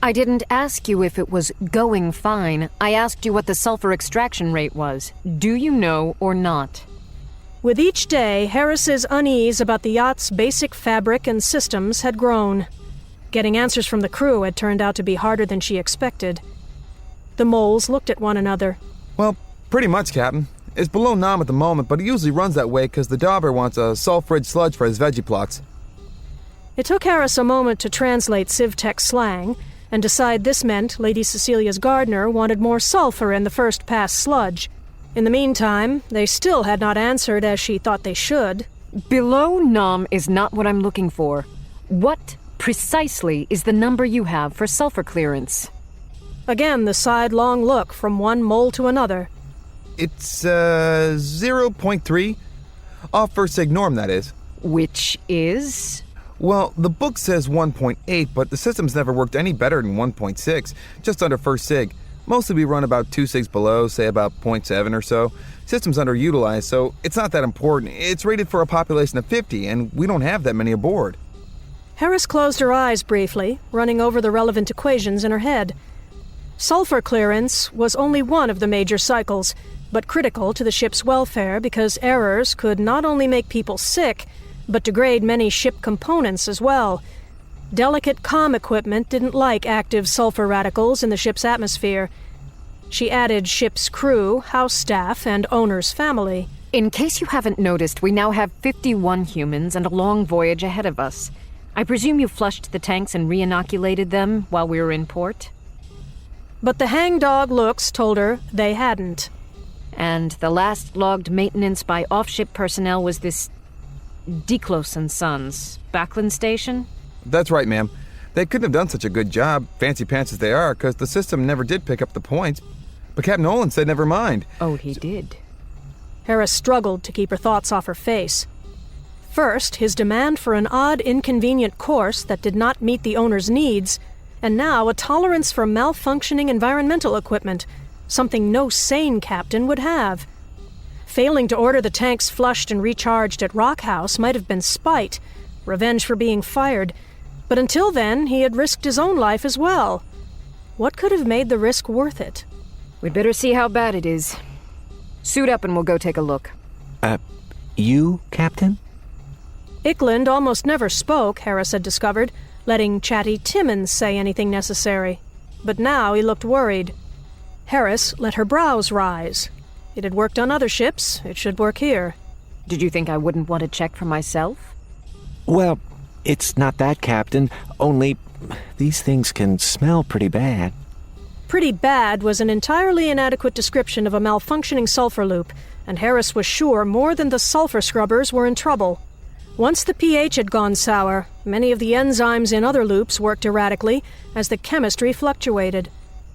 I didn't ask you if it was going fine. I asked you what the sulfur extraction rate was. Do you know or not? With each day, Heris's unease about the yacht's basic fabric and systems had grown. Getting answers from the crew had turned out to be harder than she expected. The moles looked at one another. Well, pretty much, Captain. It's below nom at the moment, but it usually runs that way because the dauber wants a sulfurage sludge for his veggie plots. It took Heris a moment to translate CivTech slang and decide this meant Lady Cecilia's gardener wanted more sulfur in the first-pass sludge. In the meantime, they still had not answered as she thought they should. Below nom is not what I'm looking for. What precisely is the number you have for sulfur clearance? Again, the sidelong look from one mole to another. It's, 0.3. Off first sig norm, that is. Which is? Well, the book says 1.8, but the system's never worked any better than 1.6, just under first sig. Mostly we run about 2 sigs below, say about 0.7 or so. System's underutilized, so it's not that important. It's rated for a population of 50, and we don't have that many aboard. Heris closed her eyes briefly, running over the relevant equations in her head. Sulfur clearance was only one of the major cycles, but critical to the ship's welfare because errors could not only make people sick, but degrade many ship components as well. Delicate comm equipment didn't like active sulfur radicals in the ship's atmosphere. She added ship's crew, house staff, and owner's family. In case you haven't noticed, we now have 51 humans and a long voyage ahead of us. I presume you flushed the tanks and re-inoculated them while we were in port? But the hangdog looks told her they hadn't. And the last logged maintenance by off-ship personnel was this Deklos and Sons, Backlund Station? That's right, ma'am. They couldn't have done such a good job, fancy pants as they are, because the system never did pick up the points. But Captain Nolan said never mind. Oh, he did. Heris struggled to keep her thoughts off her face. First, his demand for an odd, inconvenient course that did not meet the owner's needs, and now a tolerance for malfunctioning environmental equipment, something no sane captain would have. Failing to order the tanks flushed and recharged at Rock House might have been spite, revenge for being fired, but until then he had risked his own life as well. What could have made the risk worth it? We'd better see how bad it is. Suit up and we'll go take a look. You, Captain? Ickland almost never spoke, Heris had discovered, letting chatty Timmons say anything necessary. But now he looked worried. Heris let her brows rise. It had worked on other ships. It should work here. Did you think I wouldn't want to check for myself? Well, it's not that, Captain. Only these things can smell pretty bad. Pretty bad was an entirely inadequate description of a malfunctioning sulfur loop, and Heris was sure more than the sulfur scrubbers were in trouble. Once the pH had gone sour, many of the enzymes in other loops worked erratically as the chemistry fluctuated.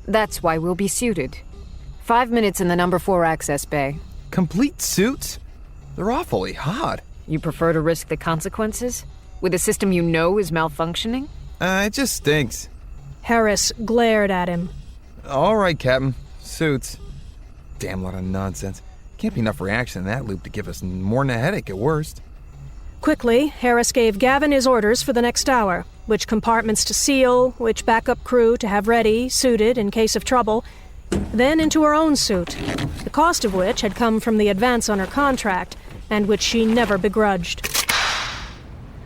That's why we'll be suited. 5 minutes in the number 4 access bay. Complete suits? They're awfully hot. You prefer to risk the consequences? With a system you know is malfunctioning? It just stinks. Heris glared at him. All right, Captain. Suits. Damn lot of nonsense. Can't be enough reaction in that loop to give us more than a headache at worst. Quickly, Heris gave Gavin his orders for the next hour, which compartments to seal, which backup crew to have ready, suited in case of trouble, then into her own suit, the cost of which had come from the advance on her contract, and which she never begrudged.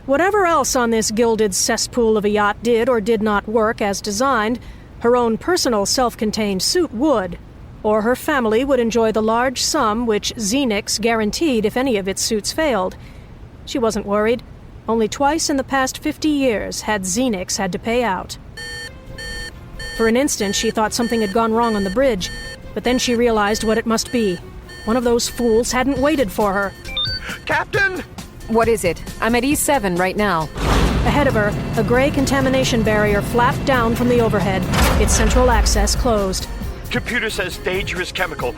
Whatever else on this gilded cesspool of a yacht did or did not work as designed, her own personal self-contained suit would, or her family would enjoy the large sum which Xenix guaranteed if any of its suits failed. She wasn't worried. Only twice in the past 50 years had Xenix had to pay out. For an instant, she thought something had gone wrong on the bridge, but then she realized what it must be. One of those fools hadn't waited for her. Captain! What is it? I'm at E7 right now. Ahead of her, a gray contamination barrier flapped down from the overhead, its central access closed. Computer says dangerous chemical,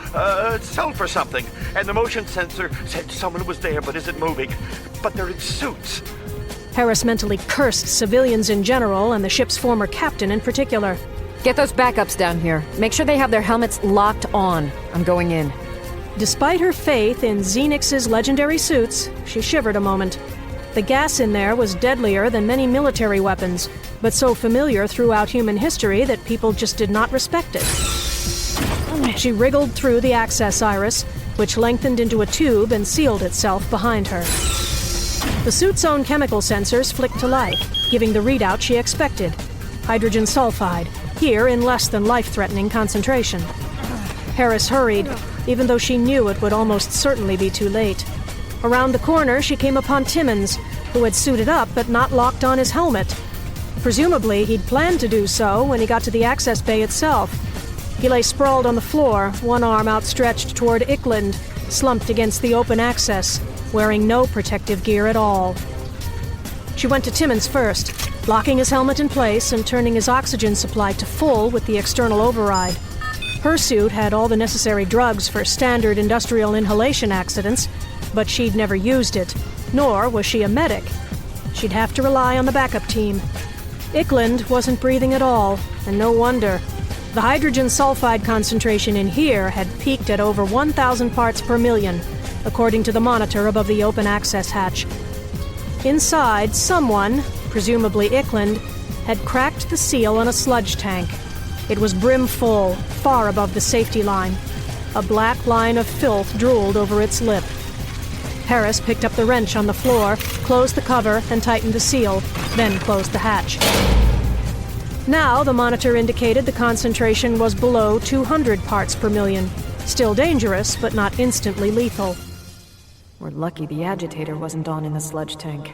sulfur something, and the motion sensor said someone was there but isn't moving. But they're in suits. Heris mentally cursed civilians in general and the ship's former captain in particular. Get those backups down here. Make sure they have their helmets locked on. I'm going in. Despite her faith in Xenix's legendary suits, she shivered a moment. The gas in there was deadlier than many military weapons, but so familiar throughout human history that people just did not respect it. She wriggled through the access iris, which lengthened into a tube and sealed itself behind her. The suit's own chemical sensors flicked to life, giving the readout she expected. Hydrogen sulfide, here in less than life-threatening concentration. Heris hurried, even though she knew it would almost certainly be too late. Around the corner, she came upon Timmons, who had suited up but not locked on his helmet. Presumably, he'd planned to do so when he got to the access bay itself. He lay sprawled on the floor, one arm outstretched toward Ickland, slumped against the open access, wearing no protective gear at all. She went to Timmons first, locking his helmet in place and turning his oxygen supply to full with the external override. Her suit had all the necessary drugs for standard industrial inhalation accidents, but she'd never used it, nor was she a medic. She'd have to rely on the backup team. Ickland wasn't breathing at all, and no wonder. The hydrogen sulfide concentration in here had peaked at over 1,000 parts per million, according to the monitor above the open access hatch. Inside, someone, presumably Ickland, had cracked the seal on a sludge tank. It was brim full, far above the safety line. A black line of filth drooled over its lip. Heris picked up the wrench on the floor, closed the cover, and tightened the seal, then closed the hatch. Now the monitor indicated the concentration was below 200 parts per million. Still dangerous, but not instantly lethal. We're lucky the agitator wasn't on in the sludge tank.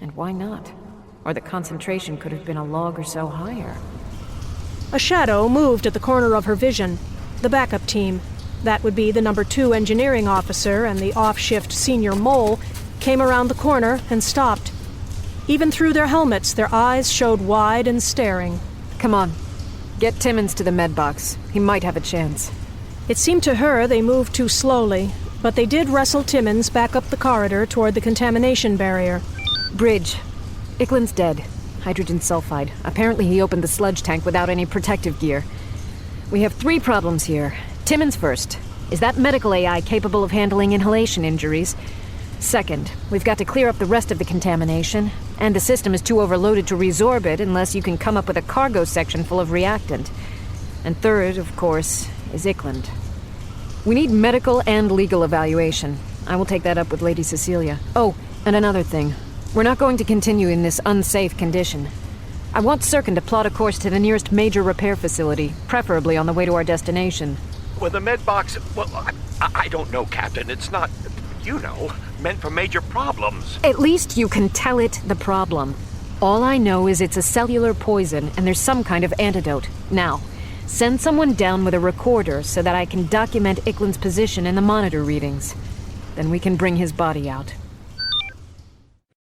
And why not? Or the concentration could have been a log or so higher. A shadow moved at the corner of her vision. The backup team, that would be the number 2 engineering officer and the off-shift senior mole, came around the corner and stopped. Even through their helmets, their eyes showed wide and staring. Come on. Get Timmons to the med box. He might have a chance. It seemed to her they moved too slowly, but they did wrestle Timmons back up the corridor toward the contamination barrier. Bridge. Ickland's dead. Hydrogen sulfide. Apparently he opened the sludge tank without any protective gear. We have 3 problems here. Timmons first. Is that medical AI capable of handling inhalation injuries? Second, we've got to clear up the rest of the contamination, and the system is too overloaded to resorb it unless you can come up with a cargo section full of reactant. And third, of course, is Ickland. We need medical and legal evaluation. I will take that up with Lady Cecelia. Oh, and another thing. We're not going to continue in this unsafe condition. I want Sirkin to plot a course to the nearest major repair facility, preferably on the way to our destination. Well, the med box, well, I don't know, Captain. It's not, you know, meant for major problems. At least you can tell it the problem. All I know is it's a cellular poison and there's some kind of antidote. Now, send someone down with a recorder so that I can document Ickland's position in the monitor readings. Then we can bring his body out.